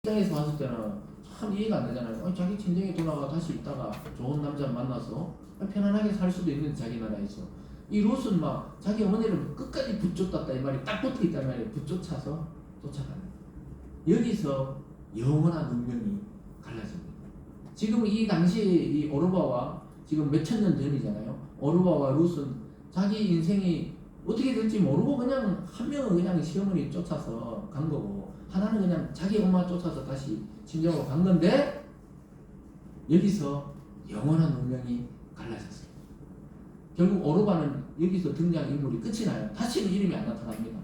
입장에서 봤을 때는 참 이해가 안 되잖아요. 자기 친정에 돌아가 다시 있다가 좋은 남자 만나서 편안하게 살 수도 있는 자기 나라에서 이 롯은 막 자기 어머니를 끝까지 붙잡았다 이 말이 딱 붙어 있단 말이에요. 붙쫓아서 쫓아가는 여기서 영원한 운명이 갈라집니다. 지금 이 당시 이 오르바와 지금 몇천 년 전이잖아요. 오르바와 롯은 자기 인생이 어떻게 될지 모르고 그냥 한 명은 그냥 시어머니 쫓아서 간 거고 하나는 그냥 자기 엄마 쫓아서 다시 친정으로 간 건데 여기서 영원한 운명이 갈라졌어요. 결국 오르바는 여기서 등장인물이 끝이 나요. 다시는 이름이 안 나타납니다.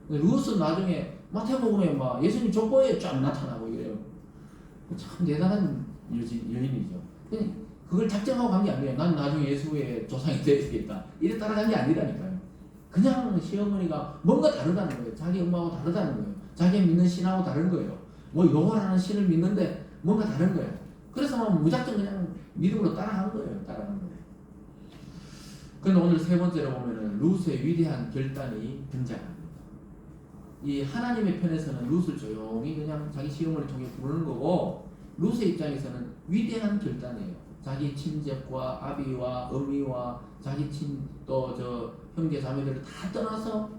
룻은 나중에 마태복음에 막 예수님 족보에 쫙 나타나고 이래요. 참 대단한 여인이죠. 그걸 작정하고 간 게 아니에요. 난 나중에 예수의 조상이 되겠다. 이래 따라간 게 아니라니까요. 그냥 시어머니가 뭔가 다르다는 거예요. 자기 엄마하고 다르다는 거예요. 자기 믿는 신하고 다른 거예요. 뭐 여호와라는 신을 믿는데 뭔가 다른 거예요. 그래서 막 무작정 그냥 믿음으로 따라간 거예요. 따라간 거예요. 그런데 오늘 세 번째로 보면은 룻의 위대한 결단이 등장합니다. 이 하나님의 편에서는 룻을 조용히 그냥 자기 시어머니를 통해 부르는 거고 룻의 입장에서는 위대한 결단이에요. 자기 친족과 아비와 어미와 자기 또 저 형제 자매들을 다 떠나서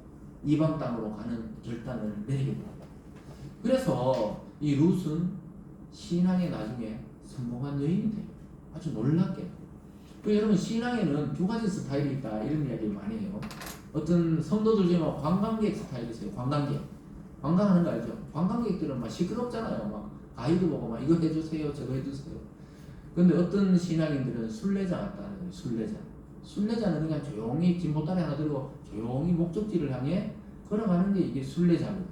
이방 땅으로 가는 결단을 내리게 됩니다. 그래서 이 룻은 신앙의 나중에 성공한 여인이 돼요. 아주 놀랍게. 여러분 신앙에는 두 가지 스타일이 있다 이런 이야기를 많이 해요. 어떤 성도들 중에 관광객 스타일이 있어요. 관광객. 관광하는 거 알죠? 관광객들은 막 시끄럽잖아요. 막 가이드 보고 막 이거 해주세요, 저거 해주세요. 근데 어떤 신앙인들은 순례자 같다는 거예요. 순례자. 순례자는 그냥 조용히 진보다리 하나 들고 조용히 목적지를 향해 걸어가는 게 이게 순례자거든요.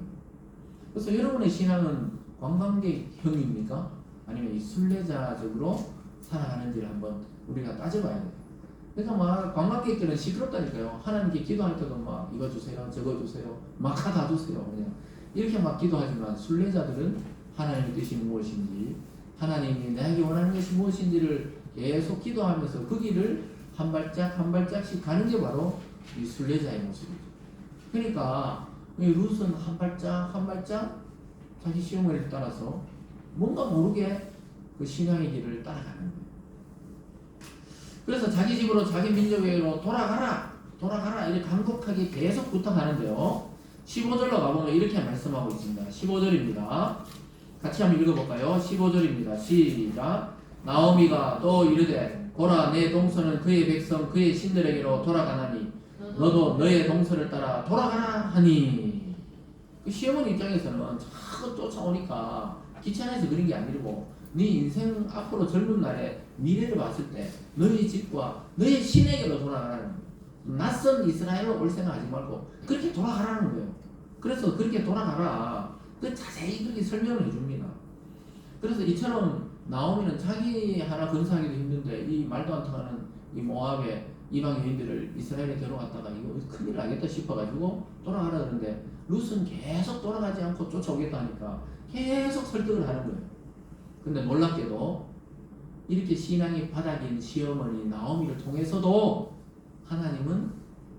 그래서 여러분의 신앙은 관광객형입니까? 아니면 이 순례자적으로 살아가는지를 한번 우리가 따져봐야 돼요. 그러니까 막 관광객들은 시끄럽다니까요. 하나님께 기도할 때도 막 이거 주세요, 저거 주세요, 막 다 주세요. 그냥 이렇게 막 기도하지만 순례자들은 하나님의 뜻이 무엇인지, 하나님이 나에게 원하는 것이 무엇인지를 계속 기도하면서 그 길을 한 발짝 한 발짝씩 가는 게 바로 이 순례자의 모습이죠. 그러니까 이 룻은 한 발짝 한 발짝 자기 시어머니를 따라서 뭔가 모르게 그 신앙의 길을 따라가는 거예요. 그래서 자기 집으로 자기 민족에로 돌아가라 이렇게 간곡하게 계속 부탁하는데요. 15절로 가보면 이렇게 말씀하고 있습니다. 15절입니다. 같이 한번 읽어볼까요? 15절입니다. 시작. 나오미가 또 이르되 보라 내 동서는 그의 백성 그의 신들에게로 돌아가나니 너도 너의 동서를 따라 돌아가라 하니. 그 시어머니 입장에서는 자꾸 쫓아오니까 귀찮아서 그런 게 아니고 네 인생 앞으로 젊은 날에 미래를 봤을 때 너희 집과 너희 신에게로 돌아가라는 거예요. 낯선 이스라엘로 올 생각하지 말고 그렇게 돌아가라는 거예요. 그래서 그렇게 돌아가라. 그 자세히 그렇게 설명을 해줍니다. 그래서 이처럼 나오미는 자기 하나 건사하기도 힘든데 이 말도 안 통하는 이 모압의 이방 여인들을 이스라엘에 데려갔다가 이거 큰일 나겠다 싶어가지고 돌아가라 그러는데 룻은 계속 돌아가지 않고 쫓아오겠다 하니까 계속 설득을 하는 거예요. 근데 놀랍게도 이렇게 신앙이 바닥인 시어머니 나오미를 통해서도 하나님은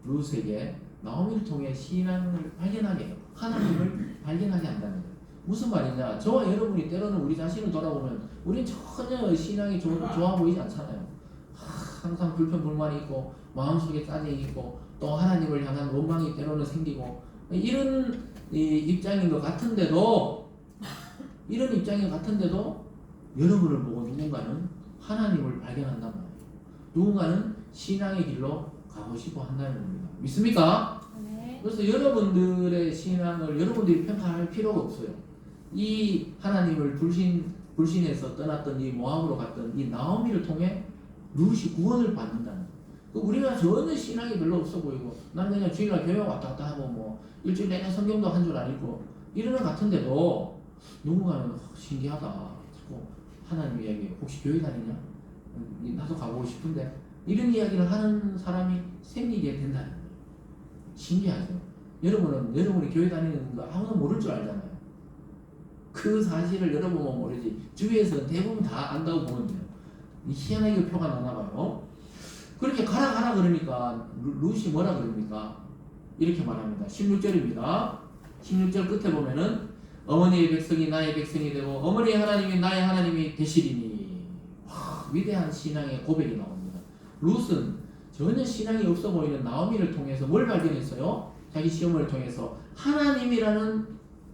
룻에게 나오미를 통해 신앙을 발견하게 해요. 하나님을 발견하게 한다는 거예요. 무슨 말이냐? 저와 여러분이 때로는 우리 자신을 돌아보면 우린 전혀 신앙이 좋아 보이지 않잖아요. 항상 불평불만이 있고 마음속에 짜증이 있고 또 하나님을 향한 원망이 때로는 생기고 이런 입장인 것 같은데도 여러분을 보고 누군가는 하나님을 발견한단 말이에요. 누군가는 신앙의 길로 가고 싶어 한다는 겁니다. 믿습니까? 네. 그래서 여러분들의 신앙을 여러분들이 평가할 필요가 없어요. 이 하나님을 불신해서 떠났던 이 모압으로 갔던 이 나오미를 통해 룻이 구원을 받는다는 거예요. 우리가 전혀 신앙이 별로 없어 보이고 난 그냥 주일날 교회 왔다 갔다 하고 뭐 일주일 내내 성경도 한 줄 안 읽고 이러는 것 같은데도 누군가는 신기하다. 자꾸 하나님 이야기 혹시 교회 다니냐? 나도 가보고 싶은데 이런 이야기를 하는 사람이 생기게 된다는 거예요. 신기하죠? 여러분이 교회 다니는 거 아무도 모를 줄 알잖아요. 그 사실을 여러분은 모르지 주위에서 대부분 다 안다고 보면 돼요. 희한하게 표가 나나 봐요. 그렇게 가라 그러니까 룻이 뭐라 그럽니까? 이렇게 말합니다. 16절입니다. 16절 끝에 보면은 어머니의 백성이 나의 백성이 되고 어머니의 하나님이 나의 하나님이 되시리니. 와, 위대한 신앙의 고백이 나옵니다. 룻은 전혀 신앙이 없어 보이는 나오미를 통해서 뭘 발견했어요? 자기 시어머니를 통해서 하나님이라는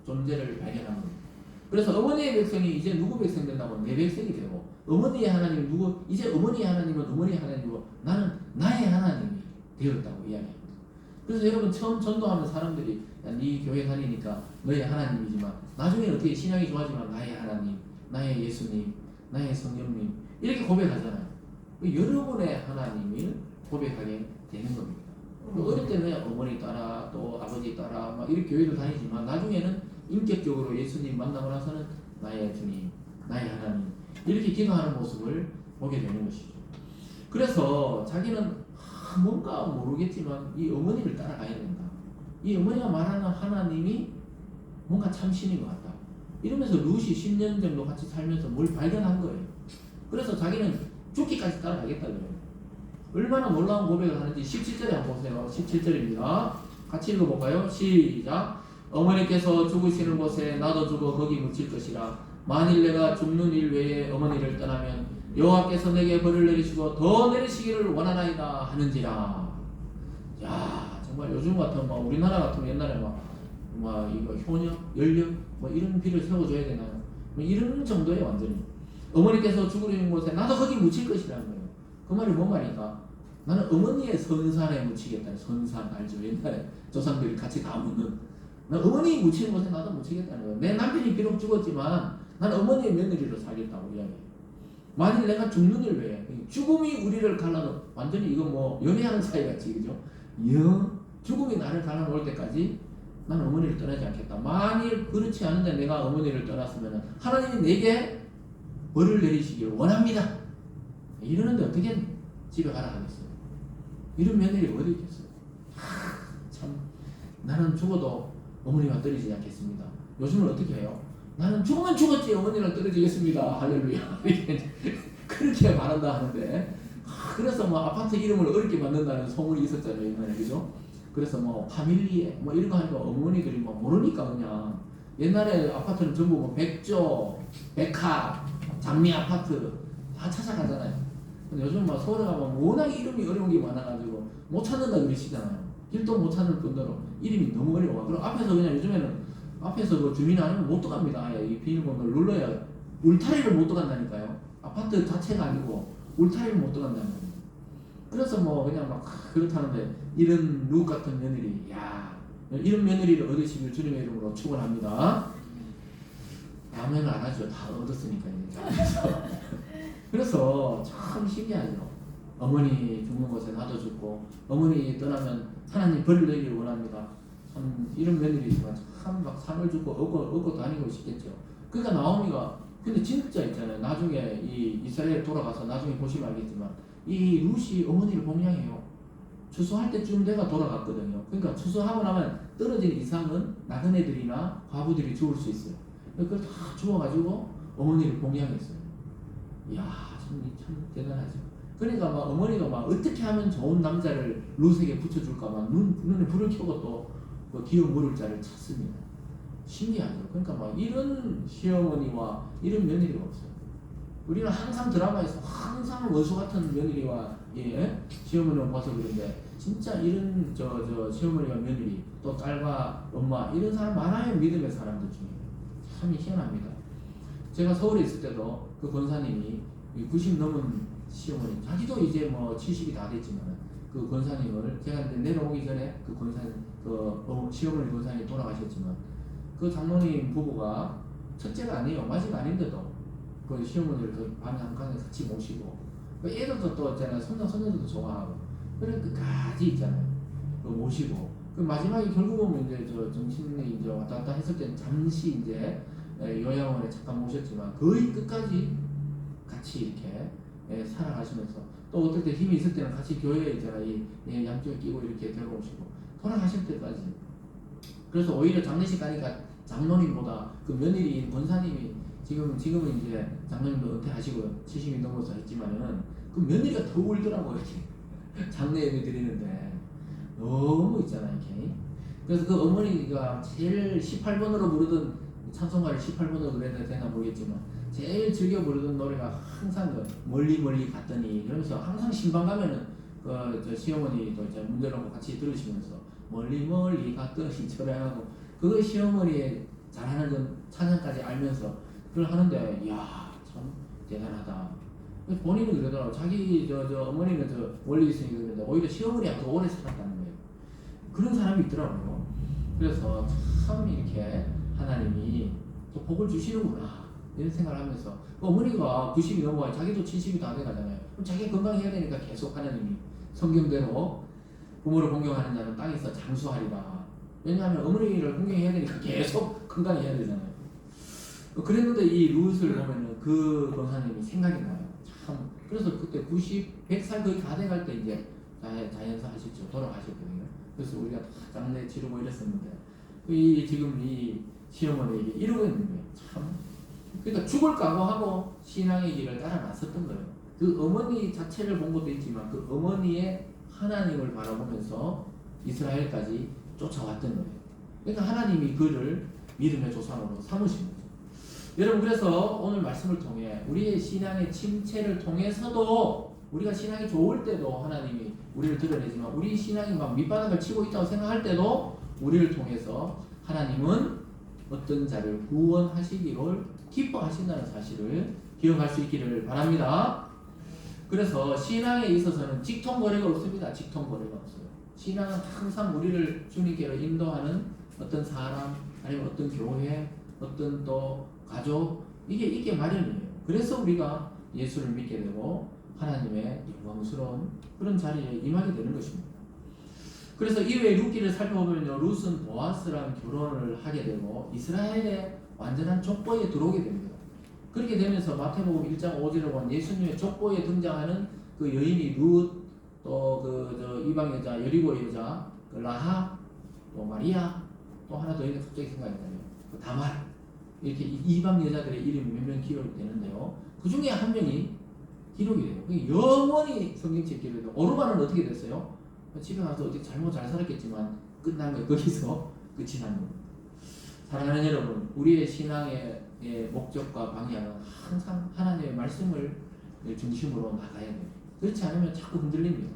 존재를 발견한 겁니다. 그래서 어머니의 백성이 이제 누구 백성 된다고? 내 백성이 되고, 어머니의 하나님이 누구? 이제 어머니의 하나님은 어머니의 하나님이고 나는 나의 하나님이 되었다고 이야기합니다. 그래서 여러분 처음 전도하는 사람들이 야, 네 교회 다니니까 너의 하나님이지만 나중에 어떻게 신앙이 좋아지면 나의 하나님, 나의 예수님, 나의 성령님 이렇게 고백하잖아요. 여러분의 하나님을 고백하게 되는 겁니다. 어릴 때는 어머니 따라 또 아버지 따라 막 이렇게 교회를 다니지만 나중에는 인격적으로 예수님 만나고 나서는 나의 주님, 나의 하나님 이렇게 기도하는 모습을 보게 되는 것이죠. 그래서 자기는 뭔가 모르겠지만 이 어머니를 따라가야 된다. 이 어머니가 말하는 하나님이 뭔가 참신인 것 같다. 이러면서 룻이 10년 정도 같이 살면서 뭘 발견한 거예요. 그래서 자기는 죽기까지 따라가겠다 그래요. 얼마나 놀라운 고백을 하는지 17절에 한번 보세요. 17절입니다. 같이 읽어볼까요? 시작. 어머니께서 죽으시는 곳에 나도 죽어 거기 묻힐 것이라. 만일 내가 죽는 일 외에 어머니를 떠나면 여호와께서 내게 벌을 내리시고 더 내리시기를 원하나이다 하는지라. 야, 정말 요즘 같으면 막 우리나라 같으면 옛날에 막 이거 효녀, 연령 뭐 이런 비를 세워줘야 되나요? 뭐 이런 정도의 완전히 어머니께서 죽으시는 곳에 나도 거기 묻힐 것이라는 거예요. 그 말이 뭔 말인가? 나는 어머니의 선산에 묻히겠다. 선산 알죠? 옛날에 조상들이 같이 다 묻는. 나 어머니 묻히는 곳에 나도 묻히겠다는 거예요. 내 남편이 비록 죽었지만 난 어머니의 며느리로 살겠다고 이야기해요. 만일 내가 죽는 일 외에 죽음이 우리를 갈라놓 완전히 이거 뭐 연애하는 사이 같이 그죠? 죽음이 나를 갈라놓을 때까지 나는 어머니를 떠나지 않겠다. 만일 그렇지 않은데 내가 어머니를 떠났으면 하나님이 내게 벌을 내리시기를 원합니다. 이러는데 어떻게 집에 가라 하겠어요? 이런 며느리가 어디 있겠어요? 참 나는 죽어도 어머니가 떨어지지 않겠습니다. 요즘은 어떻게 해요? 나는 죽으면 죽었지 어머니랑 떨어지겠습니다. 할렐루야. 그렇게 말한다 하는데 그래서 뭐 아파트 이름을 어렵게 만든다는 소문이 있었잖아요 옛날에 그죠? 그래서 뭐 파밀리에 뭐 이런 거 하니까 어머니들이 뭐 모르니까 그냥 옛날에 아파트는 전부 뭐 백조, 백합, 장미 아파트 다 찾아가잖아요. 근데 요즘 막 서울에 가면 워낙 이름이 어려운 게 많아가지고 못 찾는다 그러시잖아요. 길도 못 찾는 분들은 이름이 너무 어려워. 그럼 앞에서 그냥 요즘에는 앞에서 그 주민 아니면 못 들어갑니다. 아예 이 비밀번호를 눌러야 울타리를 못 들어간다니까요. 아파트 자체가 아니고 울타리를 못 들어간다는 거예요. 그래서 뭐 그냥 막 그렇다는데 이런 룻 같은 며느리, 야 이런 며느리를 얻으시길 주님의 이름으로 축원합니다. 아멘을 안 하죠. 다 얻었으니까 이제. 그래서 참 신기하죠. 어머니 죽는 곳에 나도 죽고 어머니 떠나면 하나님 벌을 내기를 원합니다. 참 이런 며느리지만 참 막 상을 주고 얻고 다니고 싶겠죠. 그러니까 나오미가 근데 진짜 있잖아요. 나중에 이 이스라엘 돌아가서 나중에 보시면 알겠지만 이 룻이 어머니를 봉양해요. 추수할 때쯤 내가 돌아갔거든요. 그러니까 추수하고 나면 떨어진 이상은 나그네들이나 과부들이 죽을 수 있어요. 그걸 다 주워가지고 어머니를 봉양했어요. 이야 참 대단하죠. 그러니까 막 어머니가 막 어떻게 하면 좋은 남자를 룻에게 붙여줄까 막 눈에 불을 켜고 또 그 기어 물을 자를 찾습니다. 신기하죠. 그러니까 막 이런 시어머니와 이런 며느리가 없어요. 우리는 항상 드라마에서 항상 원수 같은 며느리와 시어머니를 봐서 그런데 진짜 이런 저 시어머니와 며느리 또 딸과 엄마 이런 사람 많아요. 믿음의 사람들 중에 참 희한합니다. 제가 서울에 있을 때도 그 권사님이 90 넘은 시어머니 자기도 이제 뭐 70이 다 됐지만 그 권사님을 제가 이제 내려오기 전에 그 권사님 시어머니 권사님이 돌아가셨지만 그 장로님 부부가 첫째가 아니에요. 마지막 아닌데도 그 시어머니를 그 밤에 한간에 같이 모시고 그 애들도 또 있잖아요. 손녀들도 좋아하고 그래 끝까지 있잖아요. 그 모시고 그 마지막에 결국 보면 이제 저 정신이 이제 왔다 갔다 했을 때는 잠시 이제 요양원에 잠깐 모셨지만 거의 끝까지 같이 이렇게 살아가시면서 또 어떨 때 힘이 있을 때는 같이 교회에 있잖아요. 양쪽에 끼고 이렇게 데려오시고 돌아가실 때까지. 그래서 오히려 장례식 가니까 장로님보다 그 며느리인 권사님이 지금은 이제 장로님도 은퇴하시고 70이 넘어서 했지만은 그 며느리가 더 울더라고요. 이렇게 장례 예배 드리는데 너무 있잖아요. 이렇게. 그래서 그 어머니가 제일 18번으로 부르던 찬송가를 18번으로 그랬는데 되나 모르겠지만 제일 즐겨 부르던 노래가 항상 그 멀리 멀리 갔더니 이러면서 항상 신방 가면은 저 시어머니도 이제 문제 놓고 같이 들으시면서 멀리 멀리 갔더니 저래하고 그거 시어머니의 잘하는 건 찬양까지 알면서 그걸 하는데 이야 참 대단하다. 본인은 그러더라고. 자기 저 어머니는 저 멀리 있으니까 그런데 오히려 시어머니가 더 오래 살았다는 거예요. 그런 사람이 있더라고요. 그래서 참 이렇게 하나님이 또 복을 주시는구나 이런 생각을 하면서 어머니가 90이 넘어가 자기도 70이 다 돼가잖아요. 그럼 자기 건강해야 되니까 계속 하나님이 성경대로 부모를 공경하는 자는 땅에서 장수하리라. 왜냐하면 어머니를 공경해야 되니까 계속 건강해야 되잖아요. 그랬는데 이 룻을 보면은 그 권사님이 생각이 나요. 참 그래서 그때 100살 거의 다 돼갈 때 이제 자연사 하셨죠. 돌아가셨거든요. 그래서 우리가 다 장례 치르고 이랬었는데 지금 이 시어머니에게 이러고 있는 거예요. 참 그러니까 죽을 각오하고 신앙의 길을 따라 나섰던 거예요. 그 어머니 자체를 본 것도 있지만 그 어머니의 하나님을 바라보면서 이스라엘까지 쫓아왔던 거예요. 그러니까 하나님이 그를 믿음의 조상으로 삼으신 거죠. 여러분 그래서 오늘 말씀을 통해 우리의 신앙의 침체를 통해서도 우리가 신앙이 좋을 때도 하나님이 우리를 드러내지만 우리 신앙이 막 밑바닥을 치고 있다고 생각할 때도 우리를 통해서 하나님은 어떤 자를 구원하시기를 기뻐하신다는 사실을 기억할 수 있기를 바랍니다. 그래서 신앙에 있어서는 직통거래가 없습니다. 직통거래가 없어요. 신앙은 항상 우리를 주님께로 인도하는 어떤 사람 아니면 어떤 교회 어떤 또 가족 이게 마련이에요. 그래서 우리가 예수를 믿게 되고 하나님의 영광스러운 그런 자리에 임하게 되는 것입니다. 그래서 이후에 룻기를 살펴보면요, 룻은 보아스랑 결혼을 하게 되고 이스라엘의 완전한 족보에 들어오게 됩니다. 그렇게 되면서 마태복음 1장 5절에 보면 예수님의 족보에 등장하는 그 여인이 룻, 또 이방 여자, 여리고 여자, 그 라합, 또 마리아, 또 하나 더 있는 갑자기 생각이 나요. 그 다말 이렇게 이방 여자들의 이름이 몇 명 기록이 되는데요. 그 중에 한 명이 기록이 돼요. 영원히 성경책에 기록이 돼요. 오르반은 어떻게 됐어요? 집에 가서 어디 잘못 잘 살았겠지만 끝난 거예요. 거기서 끝이 난 겁니다. 사랑하는 여러분, 우리의 신앙의 목적과 방향은 항상 하나님의 말씀을 중심으로 나가야 돼요. 그렇지 않으면 자꾸 흔들립니다.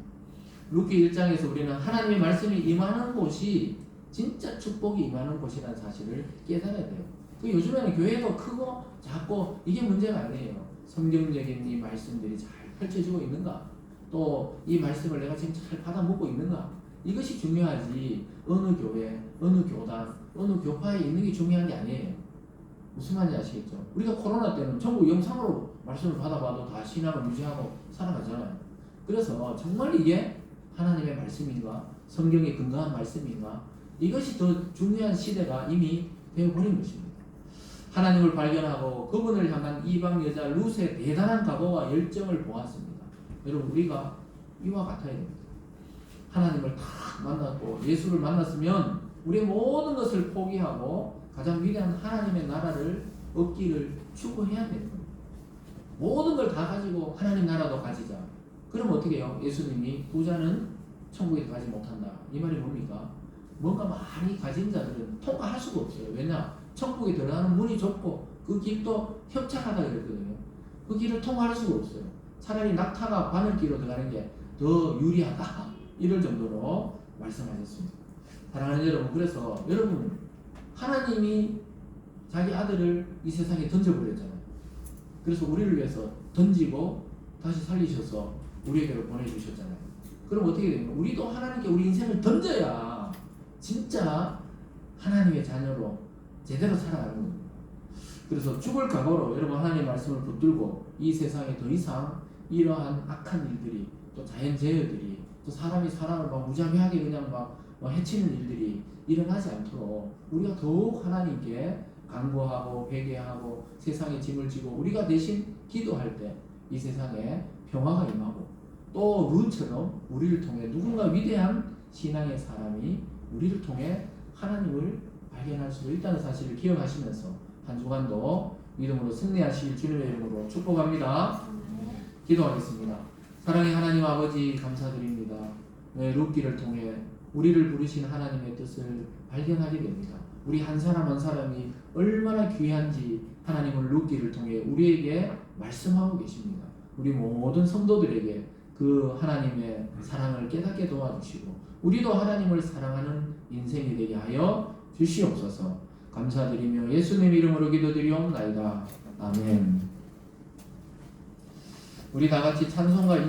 룻기 1장에서 우리는 하나님의 말씀이 임하는 곳이 진짜 축복이 임하는 곳이라는 사실을 깨달아야 돼요. 요즘에는 교회도 크고 작고 이게 문제가 아니에요. 성경적인 이 말씀들이 잘 펼쳐지고 있는가? 또 이 말씀을 내가 지금 잘 받아먹고 있는가? 이것이 중요하지 어느 교회, 어느 교단, 어느 교파에 있는 게 중요한 게 아니에요. 무슨 말인지 아시겠죠? 우리가 코로나 때는 전부 영상으로 말씀을 받아봐도 다 신앙을 유지하고 살아가잖아요. 그래서 정말 이게 하나님의 말씀인가? 성경에 근거한 말씀인가? 이것이 더 중요한 시대가 이미 되어버린 것입니다. 하나님을 발견하고 그분을 향한 이방 여자 룻의 대단한 각오와 열정을 보았습니다. 여러분 우리가 이와 같아야 됩니다. 하나님을 딱 만났고 예수를 만났으면 우리의 모든 것을 포기하고 가장 위대한 하나님의 나라를 얻기를 추구해야 되는 겁니다. 모든 걸 다 가지고 하나님 나라도 가지자. 그럼 어떻게 해요? 예수님이 부자는 천국에 가지 못한다. 이 말이 뭡니까? 뭔가 많이 가진 자들은 통과할 수가 없어요. 왜냐? 천국에 들어가는 문이 좁고 그 길도 협착하다 그랬거든요. 그 길을 통과할 수가 없어요. 차라리 낙타가 바늘길로 들어가는 게 더 유리하다. 이럴 정도로 말씀하셨습니다. 사랑하는 여러분, 그래서 여러분 하나님이 자기 아들을 이 세상에 던져버렸잖아요. 그래서 우리를 위해서 던지고 다시 살리셔서 우리에게로 보내주셨잖아요. 그럼 어떻게 됩니까? 우리도 하나님께 우리 인생을 던져야 진짜 하나님의 자녀로 제대로 살아가는 겁니다. 그래서 죽을 각오로 여러분 하나님의 말씀을 붙들고 이 세상에 더 이상 이러한 악한 일들이 또 자연재해들이 또 사람이 사람을 막 무자비하게 그냥 막 해치는 일들이 일어나지 않도록 우리가 더욱 하나님께 간구하고 회개하고 세상의 짐을 지고 우리가 대신 기도할 때 이 세상에 평화가 임하고 또 룻처럼 우리를 통해 누군가 위대한 신앙의 사람이 우리를 통해 하나님을 발견할 수도 있다는 사실을 기억하시면서 한 주간도 믿음으로 승리하실 주님의 이름으로 축복합니다. 기도하겠습니다. 사랑의 하나님 아버지 감사드립니다. 룻기를 통해 우리를 부르신 하나님의 뜻을 발견하게 됩니다. 우리 한 사람 한 사람이 얼마나 귀한지 하나님을 룻기를 통해 우리에게 말씀하고 계십니다. 우리 모든 성도들에게 그 하나님의 사랑을 깨닫게 도와주시고 우리도 하나님을 사랑하는 인생이 되게 하여 주시옵소서. 감사드리며 예수님 이름으로 기도드리옵나이다. 아멘. 우리 다 같이 찬송가